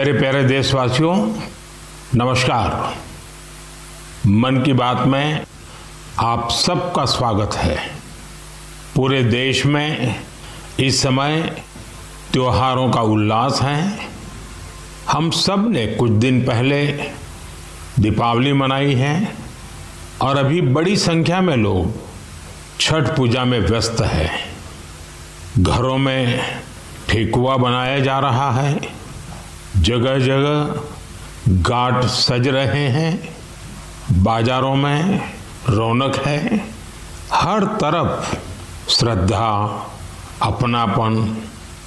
मेरे प्यारे देशवासियों, नमस्कार। मन की बात में आप सबका स्वागत है। पूरे देश में इस समय त्योहारों का उल्लास है। हम सब ने कुछ दिन पहले दीपावली मनाई है और अभी बड़ी संख्या में लोग छठ पूजा में व्यस्त है। घरों में ठेकुआ बनाया जा रहा है, जगह जगह घाट सज रहे हैं, बाजारों में रौनक है। हर तरफ श्रद्धा, अपनापन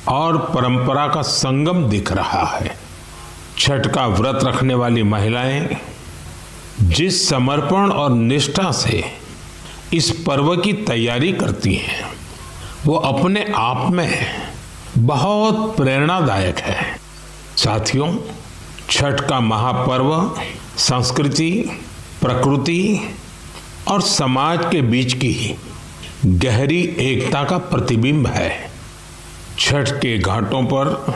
और परंपरा का संगम दिख रहा है। छठ का व्रत रखने वाली महिलाएं जिस समर्पण और निष्ठा से इस पर्व की तैयारी करती हैं, वो अपने आप में बहुत प्रेरणादायक है। साथियों, छठ का महापर्व संस्कृति, प्रकृति और समाज के बीच की गहरी एकता का प्रतिबिंब है। छठ के घाटों पर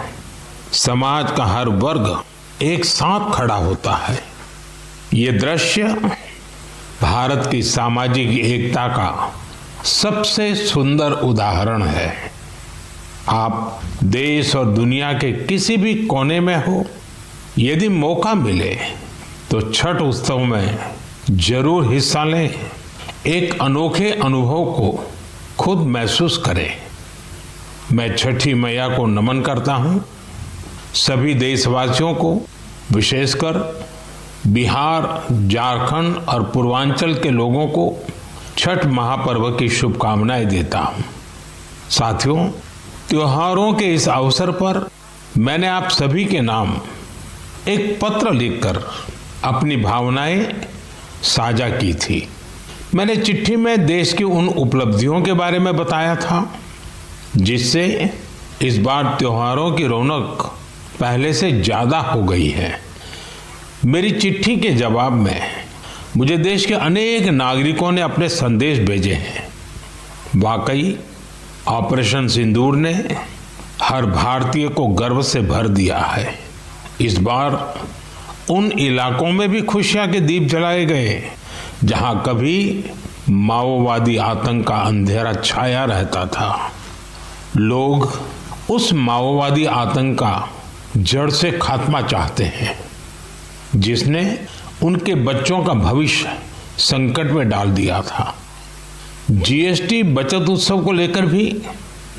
समाज का हर वर्ग एक साथ खड़ा होता है। ये दृश्य भारत की सामाजिक एकता का सबसे सुंदर उदाहरण है। आप देश और दुनिया के किसी भी कोने में हो, यदि मौका मिले तो छठ उत्सव में जरूर हिस्सा लें। एक अनोखे अनुभव को खुद महसूस करें। मैं छठी मैया को नमन करता हूं। सभी देशवासियों को, विशेषकर बिहार, झारखंड और पूर्वांचल के लोगों को छठ महापर्व की शुभकामनाएं देता हूं। साथियों, त्योहारों के इस अवसर पर मैंने आप सभी के नाम एक पत्र लिखकर अपनी भावनाएं साझा की थी। मैंने चिट्ठी में देश की उन उपलब्धियों के बारे में बताया था जिससे इस बार त्योहारों की रौनक पहले से ज्यादा हो गई है। मेरी चिट्ठी के जवाब में मुझे देश के अनेक नागरिकों ने अपने संदेश भेजे हैं। वाकई ऑपरेशन सिंदूर ने हर भारतीय को गर्व से भर दिया है। इस बार उन इलाकों में भी खुशियां के दीप जलाए गए जहां कभी माओवादी आतंक का अंधेरा छाया रहता था। लोग उस माओवादी आतंक का जड़ से खात्मा चाहते हैं जिसने उनके बच्चों का भविष्य संकट में डाल दिया था। जीएसटी बचत उत्सव को लेकर भी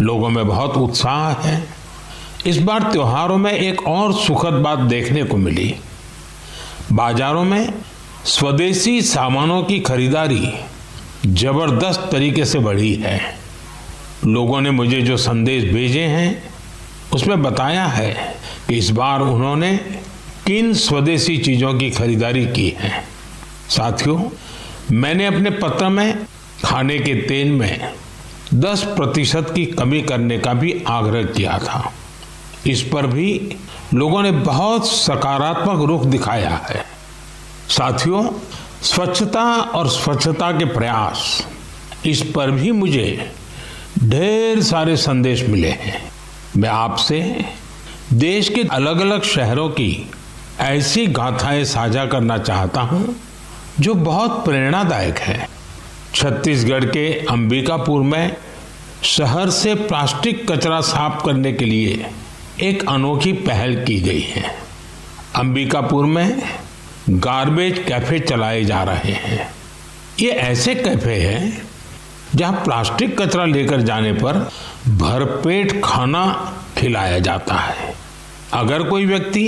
लोगों में बहुत उत्साह है। इस बार त्योहारों में एक और सुखद बात देखने को मिली। बाजारों में स्वदेशी सामानों की खरीदारी जबरदस्त तरीके से बढ़ी है। लोगों ने मुझे जो संदेश भेजे हैं उसमें बताया है कि इस बार उन्होंने किन स्वदेशी चीजों की खरीदारी की है। साथियों, मैंने अपने पत्र में खाने के तेल में 10% की कमी करने का भी आग्रह किया था। इस पर भी लोगों ने बहुत सकारात्मक रुख दिखाया है। साथियों, स्वच्छता और स्वच्छता के प्रयास, इस पर भी मुझे ढेर सारे संदेश मिले हैं। मैं आपसे देश के अलग अलग शहरों की ऐसी गाथाएं साझा करना चाहता हूं जो बहुत प्रेरणादायक है। छत्तीसगढ़ के अंबिकापुर में शहर से प्लास्टिक कचरा साफ करने के लिए एक अनोखी पहल की गई है। अंबिकापुर में गार्बेज कैफे चलाए जा रहे हैं। ये ऐसे कैफे हैं जहां प्लास्टिक कचरा लेकर जाने पर भरपेट खाना खिलाया जाता है। अगर कोई व्यक्ति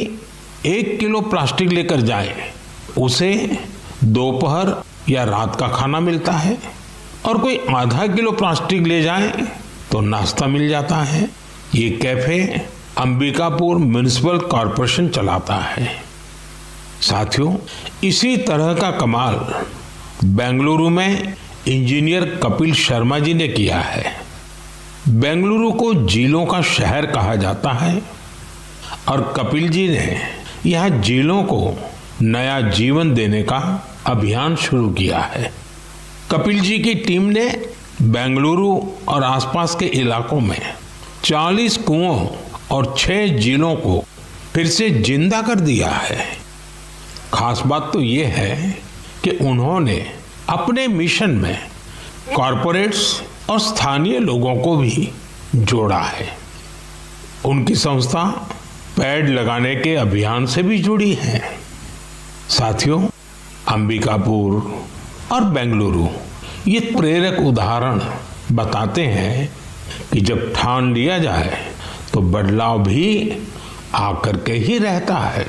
1 किलो प्लास्टिक लेकर जाए, उसे दोपहर या रात का खाना मिलता है, और कोई आधा किलो प्लास्टिक ले जाए तो नाश्ता मिल जाता है। ये कैफे अंबिकापुर म्युनिसिपल कॉरपोरेशन चलाता है। साथियों, इसी तरह का कमाल बेंगलुरु में इंजीनियर कपिल शर्मा जी ने किया है। बेंगलुरु को झीलों का शहर कहा जाता है और कपिल जी ने यहाँ झीलों को नया जीवन देने का अभियान शुरू किया है। कपिल जी की टीम ने बेंगलुरु और आसपास के इलाकों में 40 कुओं और 6 झीलों को फिर से जिंदा कर दिया है। खास बात तो ये है कि उन्होंने अपने मिशन में कॉरपोरेट्स और स्थानीय लोगों को भी जोड़ा है। उनकी संस्था पेड़ लगाने के अभियान से भी जुड़ी है। साथियों, अंबिकापुर और बेंगलुरु ये प्रेरक उदाहरण बताते हैं कि जब ठान लिया जाए तो बदलाव भी आकर के ही रहता है।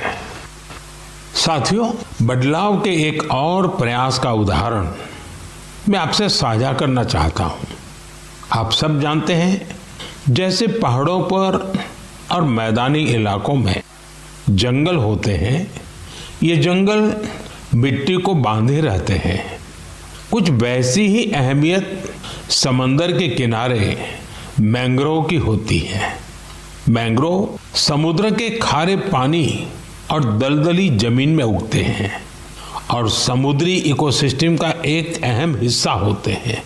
साथियों, बदलाव के एक और प्रयास का उदाहरण मैं आपसे साझा करना चाहता हूं। आप सब जानते हैं, जैसे पहाड़ों पर और मैदानी इलाकों में जंगल होते हैं, ये जंगल मिट्टी को बांधे रहते हैं। कुछ वैसी ही अहमियत समंदर के किनारे मैंग्रोव की होती है। मैंग्रोव समुद्र के खारे पानी और दलदली जमीन में उगते हैं और समुद्री इकोसिस्टम का एक अहम हिस्सा होते हैं।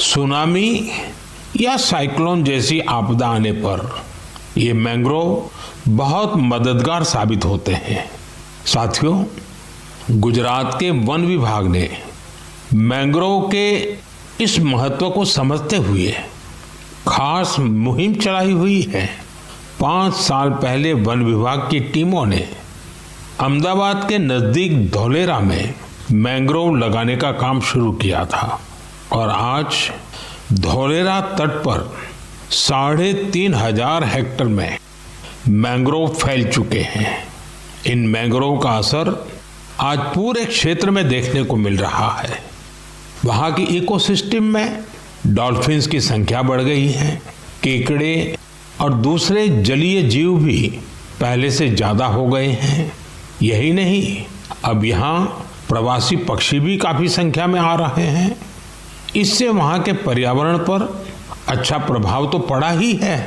सुनामी या साइक्लोन जैसी आपदा आने पर ये मैंग्रोव बहुत मददगार साबित होते हैं। साथियों, गुजरात के वन विभाग ने मैंग्रोव के इस महत्व को समझते हुए खास मुहिम चलाई हुई है। 5 साल पहले वन विभाग की टीमों ने अहमदाबाद के नजदीक धौलेरा में मैंग्रोव लगाने का काम शुरू किया था और आज धौलेरा तट पर 3,500 हेक्टेयर में मैंग्रोव फैल चुके हैं। इन मैंग्रोव का असर आज पूरे क्षेत्र में देखने को मिल रहा है। वहां की इकोसिस्टम में डॉल्फिन्स की संख्या बढ़ गई है। केकड़े और दूसरे जलीय जीव भी पहले से ज्यादा हो गए हैं। यही नहीं, अब यहाँ प्रवासी पक्षी भी काफी संख्या में आ रहे हैं। इससे वहां के पर्यावरण पर अच्छा प्रभाव तो पड़ा ही है।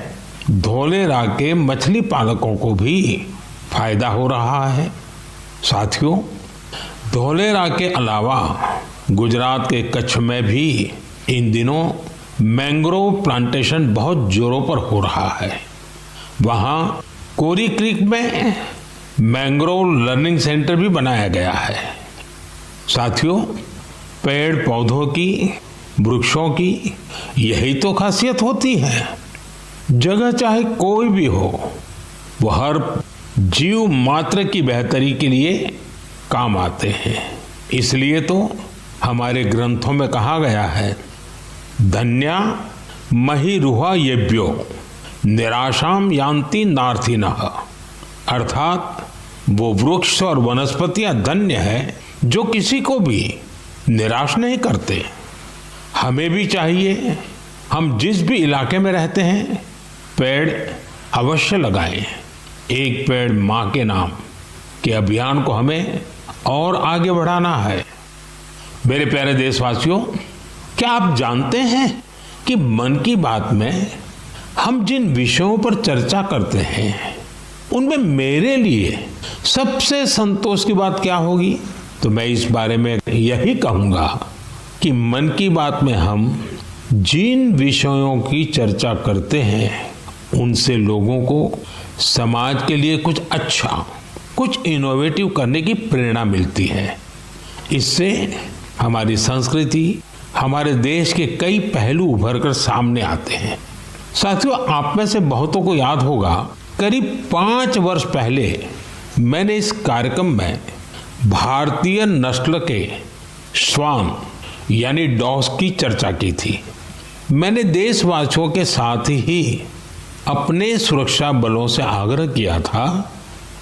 धौलेरा के मछली पालकों को भी फायदा हो रहा है। साथियों, धौलेरा के अलावा गुजरात के कच्छ में भी इन दिनों मैंग्रोव प्लांटेशन बहुत जोरों पर हो रहा है। वहां कोरी क्रीक में मैंग्रोव लर्निंग सेंटर भी बनाया गया है। साथियों, पेड़ पौधों की, वृक्षों की यही तो खासियत होती है। जगह चाहे कोई भी हो, वो हर जीव मात्र की बेहतरी के लिए काम आते हैं। इसलिए तो हमारे ग्रंथों में कहा गया है, धन्या महिरुहा येभ्यो निराशाम यान्ति नार्थिनः, अर्थात वो वृक्ष और वनस्पतियां धन्य है जो किसी को भी निराश नहीं करते। हमें भी चाहिए, हम जिस भी इलाके में रहते हैं, पेड़ अवश्य लगाएं। एक पेड़ मां के नाम के अभियान को हमें और आगे बढ़ाना है। मेरे प्यारे देशवासियों, क्या आप जानते हैं कि मन की बात में हम जिन विषयों पर चर्चा करते हैं, उनमें मेरे लिए सबसे संतोष की बात क्या होगी? तो मैं इस बारे में यही कहूंगा कि मन की बात में हम जिन विषयों की चर्चा करते हैं, उनसे लोगों को समाज के लिए कुछ अच्छा, कुछ इनोवेटिव करने की प्रेरणा मिलती है। इससे हमारी संस्कृति, हमारे देश के कई पहलू उभर कर सामने आते हैं। साथियों, आप में से बहुतों को याद होगा, करीब 5 वर्ष पहले मैंने इस कार्यक्रम में भारतीय नस्ल के श्वान यानी डॉग्स की चर्चा की थी। मैंने देशवासियों के साथ ही अपने सुरक्षा बलों से आग्रह किया था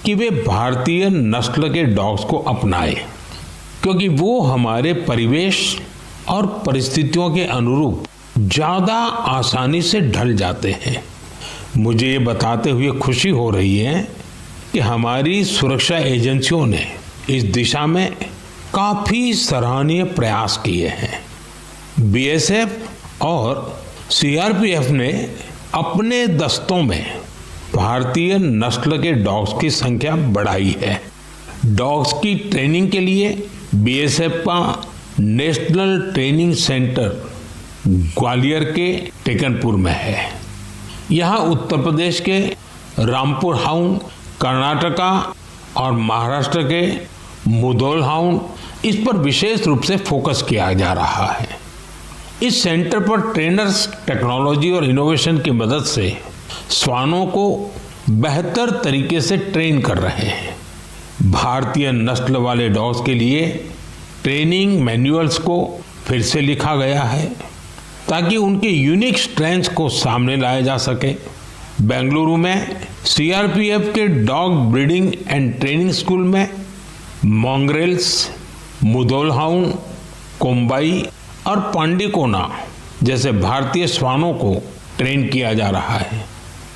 कि वे भारतीय नस्ल के डॉग्स को अपनाएं, क्योंकि वो हमारे परिवेश और परिस्थितियों के अनुरूप ज़्यादा आसानी से ढल जाते हैं। मुझे ये बताते हुए खुशी हो रही है कि हमारी सुरक्षा एजेंसियों ने इस दिशा में काफ़ी सराहनीय प्रयास किए हैं। बीएसएफ और सीआरपीएफ ने अपने दस्तों में भारतीय नस्ल के डॉग्स की संख्या बढ़ाई है। डॉग्स की ट्रेनिंग के लिए बीएसएफ का नेशनल ट्रेनिंग सेंटर ग्वालियर के टेकनपुर में है। यहाँ उत्तर प्रदेश के रामपुर हाउंड कर्नाटका और महाराष्ट्र के मुधोल हाउंड, इस पर विशेष रूप से फोकस किया जा रहा है। इस सेंटर पर ट्रेनर्स टेक्नोलॉजी और इनोवेशन की मदद से श्वानों को बेहतर तरीके से ट्रेन कर रहे हैं। भारतीय नस्ल वाले डॉग्स के लिए ट्रेनिंग मैनुअल्स को फिर से लिखा गया है ताकि उनके यूनिक स्ट्रेंथ्स को सामने लाया जा सके। बेंगलुरु में सीआरपीएफ के dog breeding and training school में मॉन्ग्रेल्स, मुधोल हाउंड, कोम्बाई और पांडिकोना जैसे भारतीय श्वानों को ट्रेन किया जा रहा है।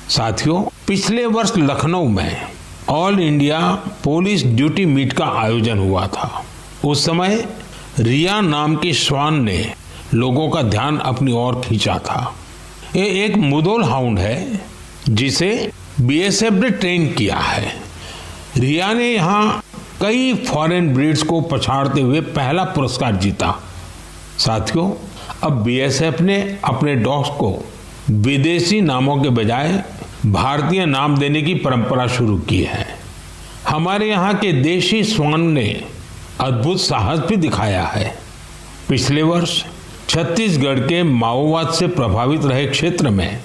साथियों, पिछले वर्ष लखनऊ में all India police duty meet का आयोजन हुआ था। उस समय रिया नाम की श्वान ने लोगों का ध्यान अपनी ओर खींचा था। ये एक मुधोल हाउंड है जिसे बीएसएफ ने ट्रेन किया है। रिया ने यहाँ कई फॉरेन ब्रीड्स को पछाड़ते हुए पहला पुरस्कार जीता। साथियों, अब बीएसएफ ने अपने डॉग्स को विदेशी नामों के बजाय भारतीय नाम देने की परंपरा शुरू की है। हमारे यहाँ के देशी श्वान ने अद्भुत साहस भी दिखाया है। पिछले वर्ष छत्तीसगढ़ के माओवाद से प्रभावित रहे क्षेत्र में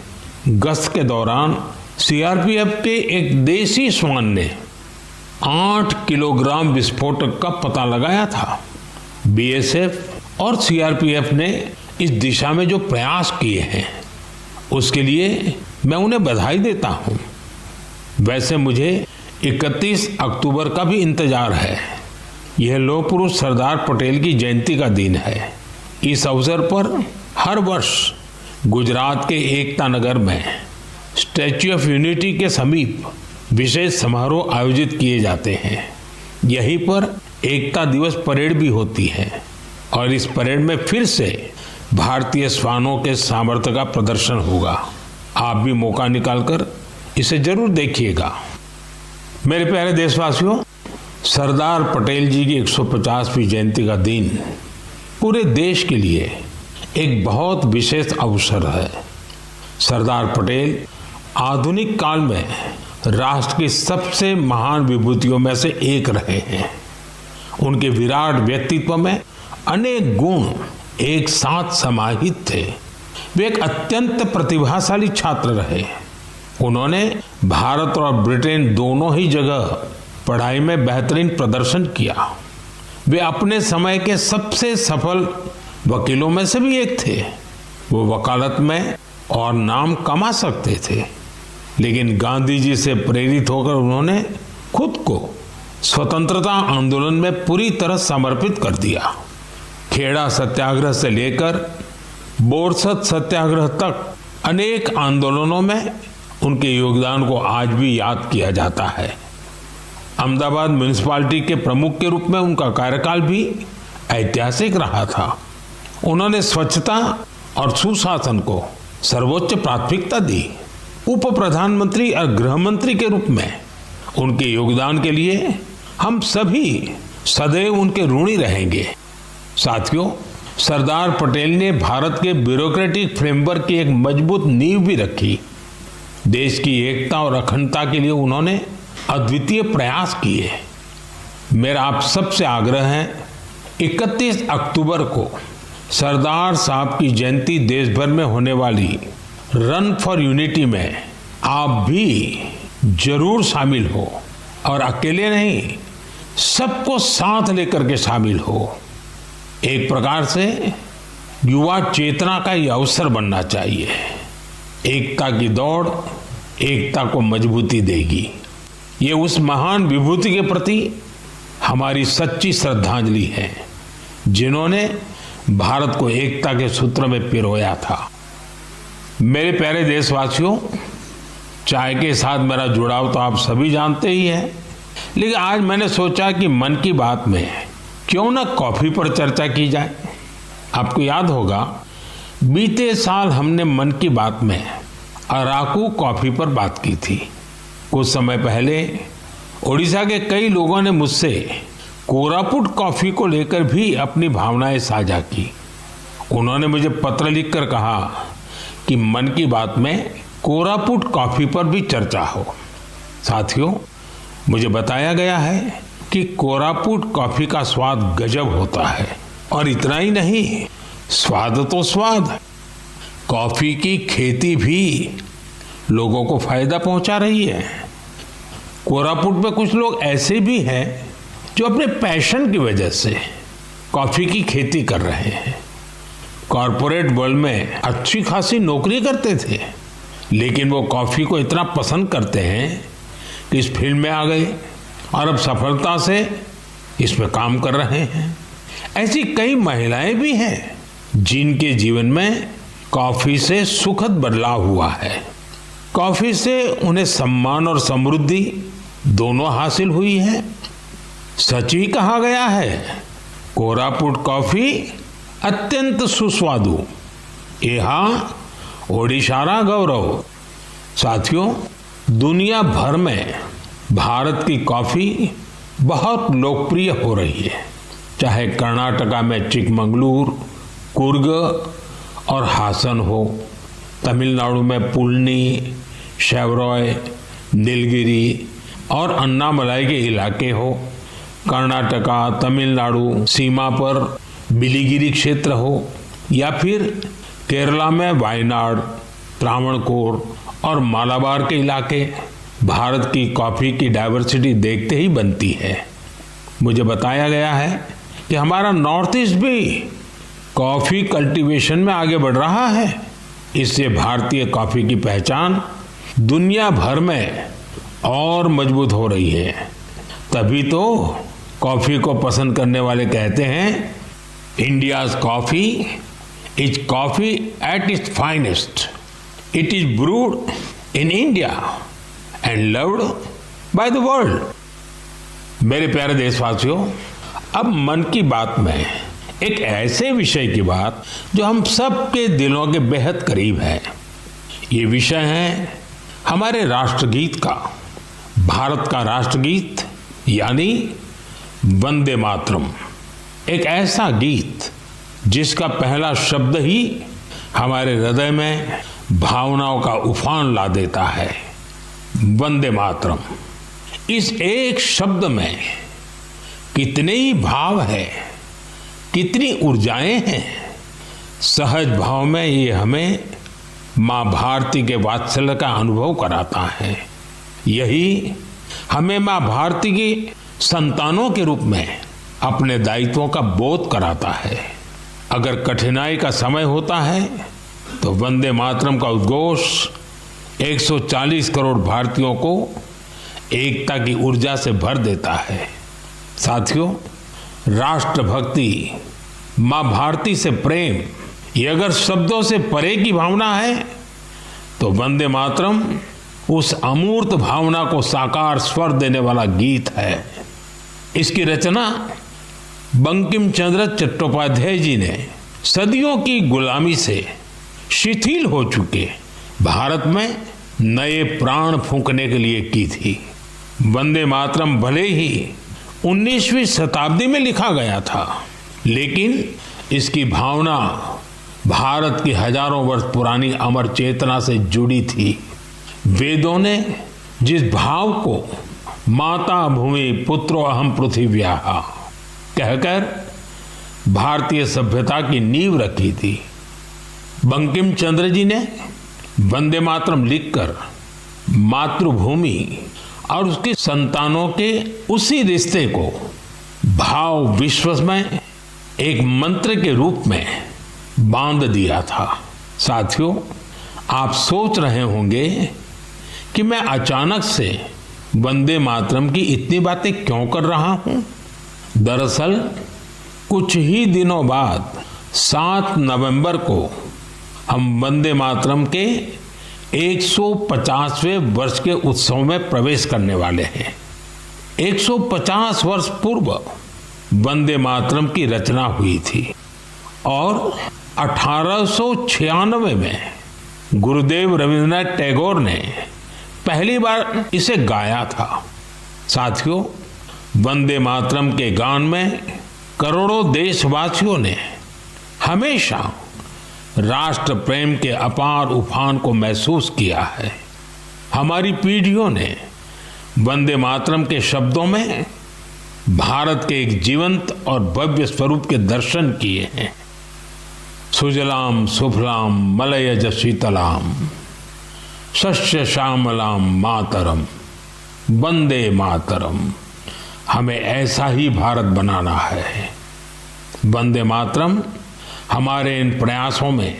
गश्त के दौरान सीआरपीएफ के एक देशी श्वान ने 8 किलोग्राम विस्फोटक का पता लगाया था। बीएसएफ और सीआरपीएफ ने इस दिशा में जो प्रयास किए हैं उसके लिए मैं उन्हें बधाई देता हूं। वैसे मुझे 31 अक्टूबर का भी इंतजार है। यह लौह पुरुष सरदार पटेल की जयंती का दिन है। इस अवसर पर हर वर्ष गुजरात के एकता नगर में स्टैच्यू ऑफ यूनिटी के समीप विशेष समारोह आयोजित किए जाते हैं। यहीं पर एकता दिवस परेड भी होती है और इस परेड में फिर से भारतीय श्वानों के सामर्थ्य का प्रदर्शन होगा। आप भी मौका निकालकर इसे जरूर देखिएगा। मेरे प्यारे देशवासियों, सरदार पटेल जी की 150वीं जयंती का दिन पूरे देश के लिए एक बहुत विशेष अवसर है। सरदार पटेल आधुनिक काल में राष्ट्र की सबसे महान विभूतियों में से एक रहे हैं। उनके विराट व्यक्तित्व में अनेक गुण एक साथ समाहित थे। वे एक अत्यंत प्रतिभाशाली छात्र रहे। उन्होंने भारत और ब्रिटेन दोनों ही जगह पढ़ाई में बेहतरीन प्रदर्शन किया। वे अपने समय के सबसे सफल वकीलों में से भी एक थे। वो वकालत में और नाम कमा सकते थे, लेकिन गांधी जी से प्रेरित होकर उन्होंने खुद को स्वतंत्रता आंदोलन में पूरी तरह समर्पित कर दिया। खेड़ा सत्याग्रह से लेकर बोरसद सत्याग्रह तक अनेक आंदोलनों में उनके योगदान को आज भी याद किया जाता है। अहमदाबाद म्युनिसिपैलिटी के प्रमुख के रूप में उनका कार्यकाल भी ऐतिहासिक रहा था। उन्होंने स्वच्छता और सुशासन को सर्वोच्च प्राथमिकता दी। उप प्रधानमंत्री और गृह मंत्री के रूप में उनके योगदान के लिए हम सभी सदैव उनके ऋणी रहेंगे। साथियों, सरदार पटेल ने भारत के ब्यूरोक्रेटिक फ्रेमवर्क की एक मजबूत नींव भी रखी। देश की एकता और अखंडता के लिए उन्होंने अद्वितीय प्रयास किए। मेरा आप सबसे आग्रह है, 31 अक्टूबर को सरदार साहब की जयंती देश भर में होने वाली रन फॉर यूनिटी में आप भी जरूर शामिल हो, और अकेले नहीं, सबको साथ लेकर के शामिल हो। एक प्रकार से युवा चेतना का ये अवसर बनना चाहिए। एकता की दौड़ एकता को मजबूती देगी। ये उस महान विभूति के प्रति हमारी सच्ची श्रद्धांजलि है जिन्होंने भारत को एकता के सूत्र में पिरोया था। मेरे प्यारे देशवासियों, चाय के साथ मेरा जुड़ाव तो आप सभी जानते ही हैं, लेकिन आज मैंने सोचा कि मन की बात में क्यों ना कॉफी पर चर्चा की जाए। आपको याद होगा, बीते साल हमने मन की बात में अराकू कॉफी पर बात की थी। कुछ समय पहले ओडिशा के कई लोगों ने मुझसे कोरापुट कॉफी को लेकर भी अपनी भावनाएं साझा की। उन्होंने मुझे पत्र लिखकर कहा कि मन की बात में कोरापुट कॉफी पर भी चर्चा हो। साथियों, मुझे बताया गया है कि कोरापुट कॉफी का स्वाद गजब होता है। और इतना ही नहीं, स्वाद तो स्वाद, कॉफी की खेती भी लोगों को फायदा पहुंचा रही है। कोरापुट में कुछ लोग ऐसे भी हैं जो अपने पैशन की वजह से कॉफी की खेती कर रहे हैं। कॉरपोरेट वर्ल्ड में अच्छी खासी नौकरी करते थे, लेकिन वो कॉफी को इतना पसंद करते हैं कि इस फील्ड में आ गए और अब सफलता से इसमें काम कर रहे हैं। ऐसी कई महिलाएं भी हैं जिनके जीवन में कॉफी से सुखद बदलाव हुआ है। कॉफी से उन्हें सम्मान और समृद्धि दोनों हासिल हुई है। सच ही कहा गया है, कोरापुट कॉफी अत्यंत सुस्वादु, यहाँ ओडिशारा गौरव। साथियों, दुनिया भर में भारत की कॉफी बहुत लोकप्रिय हो रही है। चाहे कर्नाटका में चिकमंगलूर, कुर्ग और हासन हो, तमिलनाडु में पुलनी, शेवरॉय, नीलगिरी और अन्नामलाई के इलाके हो, कर्नाटका तमिलनाडु सीमा पर बिलीगिरी क्षेत्र हो, या फिर केरला में वायनाड, त्रावणकोर और मालाबार के इलाके, भारत की कॉफी की डाइवर्सिटी देखते ही बनती है। मुझे बताया गया है कि हमारा नॉर्थ ईस्ट भी कॉफी कल्टीवेशन में आगे बढ़ रहा है। इससे भारतीय कॉफी की पहचान दुनिया भर में और मजबूत हो रही है। तभी तो कॉफी को पसंद करने वाले कहते हैं, India's coffee is coffee at its finest, it is brood in India and loved by the world. मेरे प्यारे देशवासियों, अब मन की बात में एक ऐसे विषय की बात जो हम सबके दिलों के बेहद करीब है। ये विषय है हमारे राष्ट्रगीत का। भारत का राष्ट्रगीत यानी वंदे मातरम, एक ऐसा गीत जिसका पहला शब्द ही हमारे हृदय में भावनाओं का उफान ला देता है। वंदे मातरम, इस एक शब्द में कितने ही भाव है, कितनी ऊर्जाएं हैं। सहज भाव में ये हमें माँ भारती के वात्सल्य का अनुभव कराता है। यही हमें माँ भारती की संतानों के रूप में अपने दायित्वों का बोध कराता है। अगर कठिनाई का समय होता है तो वंदे मातरम का उद्घोष 140 करोड़ भारतीयों को एकता की ऊर्जा से भर देता है। साथियों, राष्ट्रभक्ति, माँ भारती से प्रेम, ये अगर शब्दों से परे की भावना है तो वंदे मातरम उस अमूर्त भावना को साकार स्वर देने वाला गीत है। इसकी रचना बंकिम चंद्र चट्टोपाध्याय जी ने सदियों की गुलामी से शिथिल हो चुके भारत में नए प्राण फूंकने के लिए की थी। वंदे मातरम भले ही 19वीं शताब्दी में लिखा गया था, लेकिन इसकी भावना भारत की हजारों वर्ष पुरानी अमर चेतना से जुड़ी थी। वेदों ने जिस भाव को माता भूमि पुत्रो अहम पृथिव्याः कहकर भारतीय सभ्यता की नींव रखी थी, बंकिम चंद्र जी ने वंदे मातरम लिखकर मातृभूमि और उसकी संतानों के उसी रिश्ते को भाव विश्व में एक मंत्र के रूप में बांध दिया था। साथियों, आप सोच रहे होंगे कि मैं अचानक से वंदे मातरम की इतनी बातें क्यों कर रहा हूं। दरअसल कुछ ही दिनों बाद 7 नवंबर को हम वंदे मातरम के 150वें वर्ष के उत्सव में प्रवेश करने वाले हैं। 150 वर्ष पूर्व वंदे मातरम की रचना हुई थी और 1896 में गुरुदेव रविंद्रनाथ टैगोर ने पहली बार इसे गाया था। साथियों, वंदे मातरम के गान में करोड़ों देशवासियों ने हमेशा राष्ट्र प्रेम के अपार उफान को महसूस किया है। हमारी पीढ़ियों ने वंदे मातरम के शब्दों में भारत के एक जीवंत और भव्य स्वरूप के दर्शन किए हैं। सुजलाम सुफलाम मलयज शीतलाम शस्य श्यामलाम मातरम वंदे मातरम। हमें ऐसा ही भारत बनाना है। वंदे मातरम हमारे इन प्रयासों में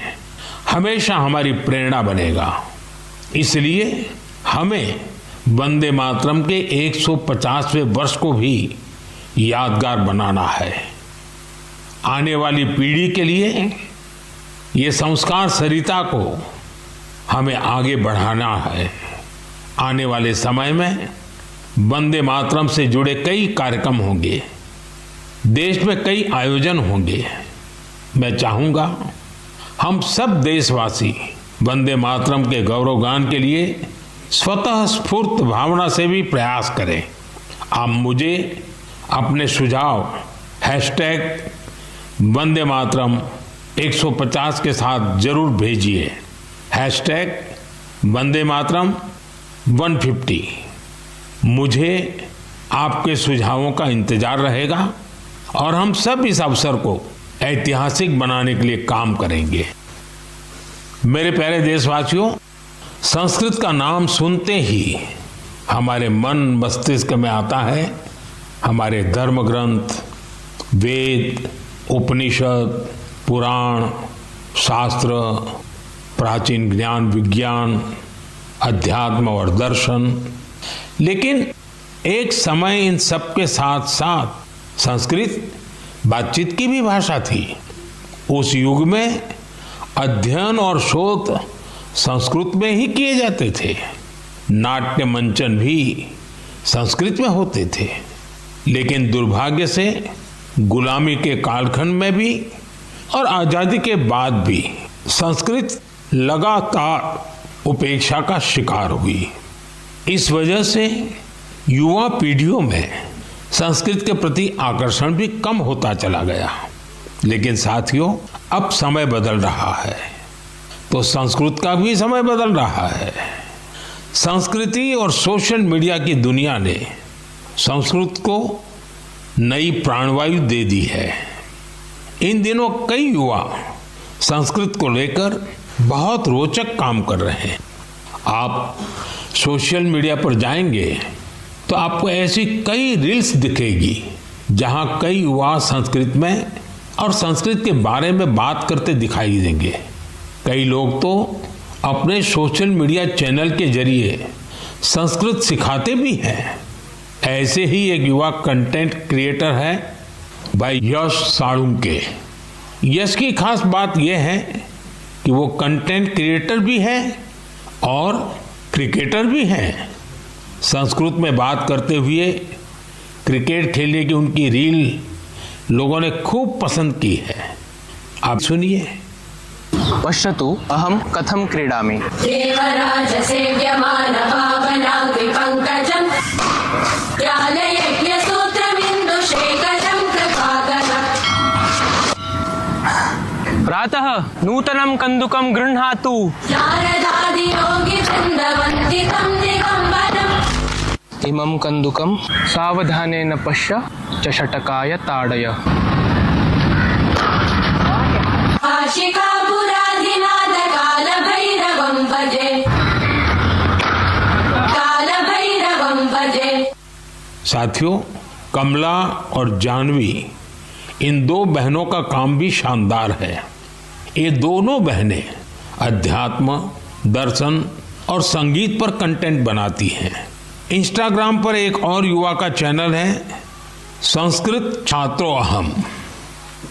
हमेशा हमारी प्रेरणा बनेगा। इसलिए हमें वंदे मातरम के 150वें वर्ष को भी यादगार बनाना है। आने वाली पीढ़ी के लिए ये संस्कार सरिता को हमें आगे बढ़ाना है। आने वाले समय में वंदे मातरम से जुड़े कई कार्यक्रम होंगे, देश में कई आयोजन होंगे। मैं चाहूँगा हम सब देशवासी वंदे मातरम के गौरवगान के लिए स्वतः स्फूर्त भावना से भी प्रयास करें। आप मुझे अपने सुझाव #वंदे मातरम 150 के साथ जरूर भेजिए। #वंदे मातरम 150। मुझे आपके सुझावों का इंतजार रहेगा और हम सब इस अवसर को ऐतिहासिक बनाने के लिए काम करेंगे। मेरे प्यारे देशवासियों, संस्कृत का नाम सुनते ही हमारे मन मस्तिष्क में आता है हमारे धर्म ग्रंथ, वेद, उपनिषद, पुराण, शास्त्र, प्राचीन ज्ञान विज्ञान, अध्यात्म और दर्शन। लेकिन एक समय इन सब के साथ साथ संस्कृत बातचीत की भी भाषा थी। उस युग में अध्ययन और शोध संस्कृत में ही किए जाते थे। नाट्य मंचन भी संस्कृत में होते थे। लेकिन दुर्भाग्य से गुलामी के कालखंड में भी और आज़ादी के बाद भी संस्कृत लगातार उपेक्षा का शिकार हुई। इस वजह से युवा पीढ़ियों में संस्कृत के प्रति आकर्षण भी कम होता चला गया। लेकिन साथियों, अब समय बदल रहा है तो संस्कृत का भी समय बदल रहा है। संस्कृति और सोशल मीडिया की दुनिया ने संस्कृत को नई प्राणवायु दे दी है। इन दिनों कई युवा संस्कृत को लेकर बहुत रोचक काम कर रहे हैं। आप सोशल मीडिया पर जाएंगे तो आपको ऐसी कई रील्स दिखेगी जहां कई युवा संस्कृत में और संस्कृत के बारे में बात करते दिखाई देंगे। कई लोग तो अपने सोशल मीडिया चैनल के जरिए संस्कृत सिखाते भी हैं। ऐसे ही एक युवा कंटेंट क्रिएटर है भाई यश साळुंके। यश की खास बात यह है कि वो कंटेंट क्रिएटर भी है और क्रिकेटर भी हैं। संस्कृत में बात करते हुए क्रिकेट खेलने की उनकी रील लोगों ने खूब पसंद की है। आप सुनिए। पश्यतु अहम कथम क्रीडामि। देवराज सेव्यमान पावनाग्नि पंकजं ज्ञानयज्ञ सूत्रमिन्दु शेखरं कृपाकरम्। प्रातः नूतनं कन्दुकं गृह्णातु। नारदादि योगी वृन्दवन्दितं दिगम्बरम्। इमं कन्दुकं सावधानेन पश्य च षटकाय ताडय। आशिकापुराधिनाथ कालभैरवं भजे, कालभैरवं भजे। साथियों, कमला और जानवी इन दो बहनों का काम भी शानदार है। ये दोनों बहनें अध्यात्म, दर्शन और संगीत पर कंटेंट बनाती हैं। इंस्टाग्राम पर एक और युवा का चैनल है संस्कृत छात्रो अहम।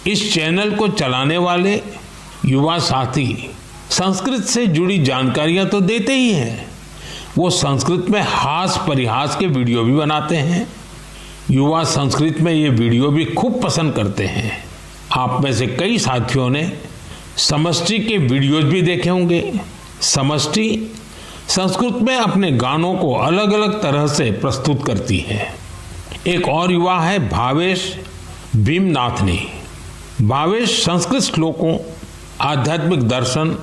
इस चैनल को चलाने वाले युवा साथी संस्कृत से जुड़ी जानकारियां तो देते ही हैं, वो संस्कृत में हास परिहास के वीडियो भी बनाते हैं। युवा संस्कृत में ये वीडियो भी खूब पसंद करते हैं। आप में से कई साथियों ने समष्टि के वीडियोज भी देखे होंगे। समष्टि संस्कृत में अपने गानों को अलग अलग तरह से प्रस्तुत करती है। एक और युवा है भावेश भीमनाथनी। भावेश संस्कृत श्लोकों, आध्यात्मिक दर्शन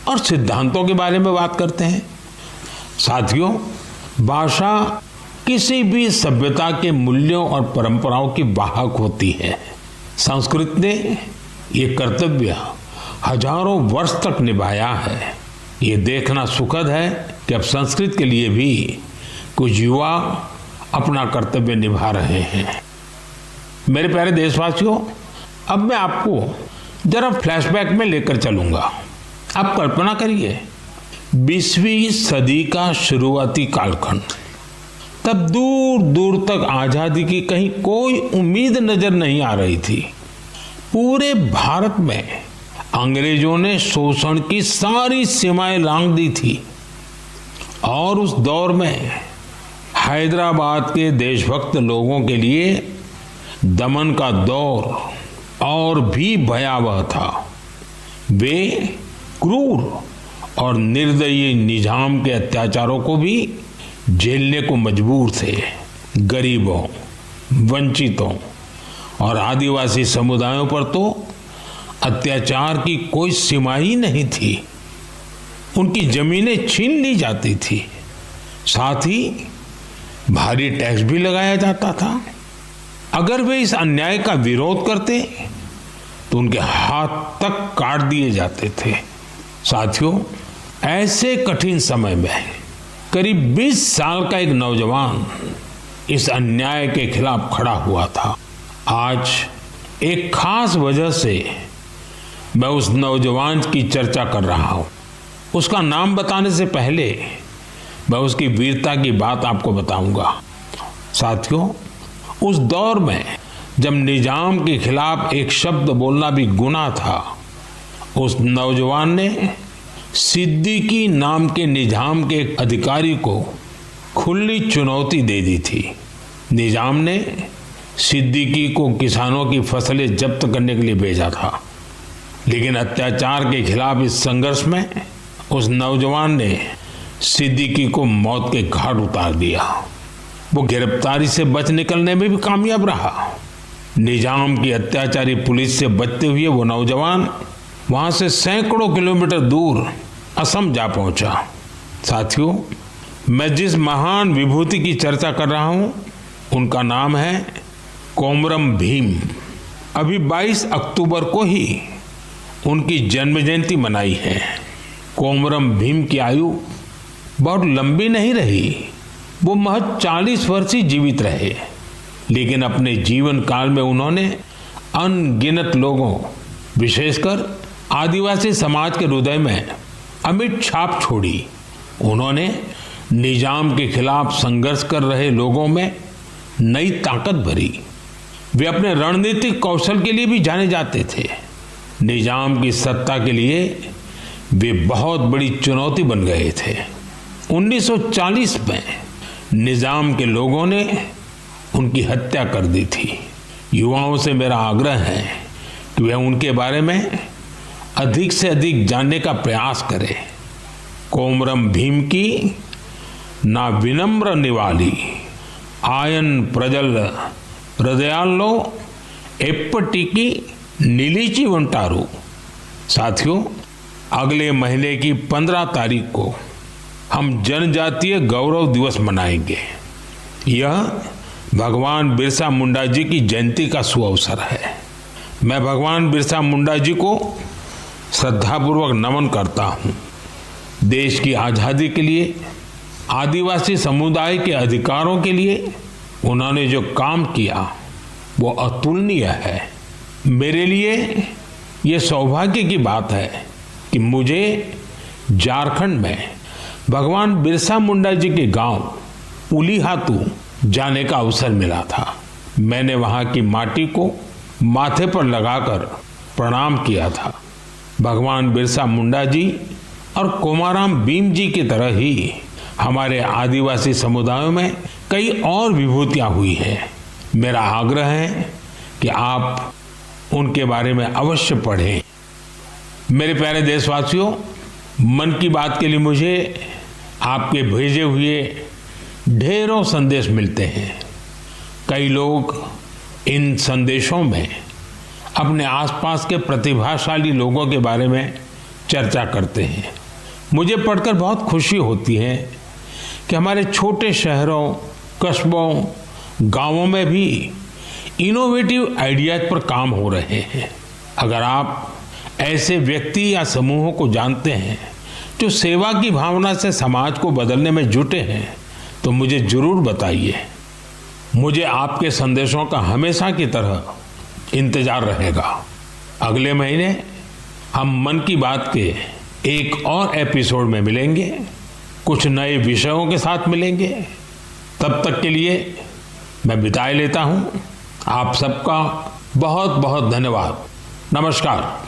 और सिद्धांतों के बारे में बात करते हैं। साथियों, भाषा किसी भी सभ्यता के मूल्यों और परंपराओं की वाहक होती है। संस्कृत ने ये कर्तव्य हजारों वर्ष तक निभाया है। ये देखना सुखद है कि अब संस्कृत के लिए भी कुछ युवा अपना कर्तव्य निभा रहे हैं। मेरे प्यारे देशवासियों, अब मैं आपको जरा फ्लैशबैक में लेकर चलूंगा। आप कल्पना करिए 20वीं सदी का शुरुआती कालखंड। तब दूर दूर तक आजादी की कहीं कोई उम्मीद नजर नहीं आ रही थी। पूरे भारत में अंग्रेजों ने शोषण की सारी सीमाएं लांघ दी थी और उस दौर में हैदराबाद के देशभक्त लोगों के लिए दमन का दौर और भी भयावह था। वे क्रूर और निर्दयी निजाम के अत्याचारों को भी झेलने को मजबूर थे। गरीबों, वंचितों और आदिवासी समुदायों पर तो अत्याचार की कोई सीमा ही नहीं थी। उनकी जमीनें छीन ली जाती थी, साथ ही भारी टैक्स भी लगाया जाता था। अगर वे इस अन्याय का विरोध करते तो उनके हाथ तक काट दिए जाते थे। साथियों, ऐसे कठिन समय में करीब 20 साल का एक नौजवान इस अन्याय के खिलाफ खड़ा हुआ था। आज एक खास वजह से मैं उस नौजवान की चर्चा कर रहा हूं। उसका नाम बताने से पहले मैं उसकी वीरता की बात आपको बताऊंगा। साथियों, उस दौर में जब निजाम के खिलाफ एक शब्द बोलना भी गुनाह था, उस नौजवान ने सिद्दीकी नाम के निजाम के एक अधिकारी को खुली चुनौती दे दी थी। निजाम ने सिद्दीकी को किसानों की फसलें जब्त करने के लिए भेजा था, लेकिन अत्याचार के खिलाफ इस संघर्ष में उस नौजवान ने सिद्दीकी को मौत के घाट उतार दिया। वो गिरफ्तारी से बच निकलने में भी कामयाब रहा। निजाम की अत्याचारी पुलिस से बचते हुए वो नौजवान वहां से सैकड़ों किलोमीटर दूर असम जा पहुंचा। साथियों, मैं जिस महान विभूति की चर्चा कर रहा हूं उनका नाम है कोमरम भीम। अभी 22 अक्टूबर को ही उनकी जन्म जयंती मनाई है। कोमरम भीम की आयु बहुत लंबी नहीं रही, वो महज 40 वर्ष ही जीवित रहे, लेकिन अपने जीवन काल में उन्होंने अनगिनत लोगों, विशेषकर आदिवासी समाज के हृदय में अमिट छाप छोड़ी। उन्होंने निजाम के खिलाफ संघर्ष कर रहे लोगों में नई ताकत भरी। वे अपने रणनीतिक कौशल के लिए भी जाने जाते थे। निजाम की सत्ता के लिए वे बहुत बड़ी चुनौती बन गए थे। 1940 में निजाम के लोगों ने उनकी हत्या कर दी थी। युवाओं से मेरा आग्रह है कि वे उनके बारे में अधिक से अधिक जानने का प्रयास करें। कोमरम भीम की ना विनम्र निवाली आयन प्रजल हृदयालो एप्पटिकी नीलीची वंटारू। साथियों, अगले महीने की 15 तारीख को हम जनजातीय गौरव दिवस मनाएंगे। यह भगवान बिरसा मुंडा जी की जयंती का सुअवसर है। मैं भगवान बिरसा मुंडा जी को श्रद्धापूर्वक नमन करता हूँ। देश की आज़ादी के लिए, आदिवासी समुदाय के अधिकारों के लिए उन्होंने जो काम किया वो अतुलनीय है। मेरे लिए ये सौभाग्य की बात है कि मुझे झारखंड में भगवान बिरसा मुंडा जी के गांव उलीहातू जाने का अवसर मिला था। मैंने वहां की माटी को माथे पर लगाकर प्रणाम किया था। भगवान बिरसा मुंडा जी और कोमाराम भीम जी की तरह ही हमारे आदिवासी समुदायों में कई और विभूतियां हुई हैं। मेरा आग्रह है कि आप उनके बारे में अवश्य पढ़ें। मेरे प्यारे देशवासियों, मन की बात के लिए मुझे आपके भेजे हुए ढेरों संदेश मिलते हैं। कई लोग इन संदेशों में अपने आसपास के प्रतिभाशाली लोगों के बारे में चर्चा करते हैं। मुझे पढ़कर बहुत खुशी होती है कि हमारे छोटे शहरों कस्बों, गांवों में भी इनोवेटिव आइडियाज पर काम हो रहे हैं। अगर आप ऐसे व्यक्ति या समूहों को जानते हैं जो सेवा की भावना से समाज को बदलने में जुटे हैं तो मुझे जरूर बताइए। मुझे आपके संदेशों का हमेशा की तरह इंतजार रहेगा। अगले महीने हम मन की बात के एक और एपिसोड में मिलेंगे, कुछ नए विषयों के साथ मिलेंगे। तब तक के लिए मैं विदाई लेता हूं। आप सबका बहुत बहुत धन्यवाद। नमस्कार।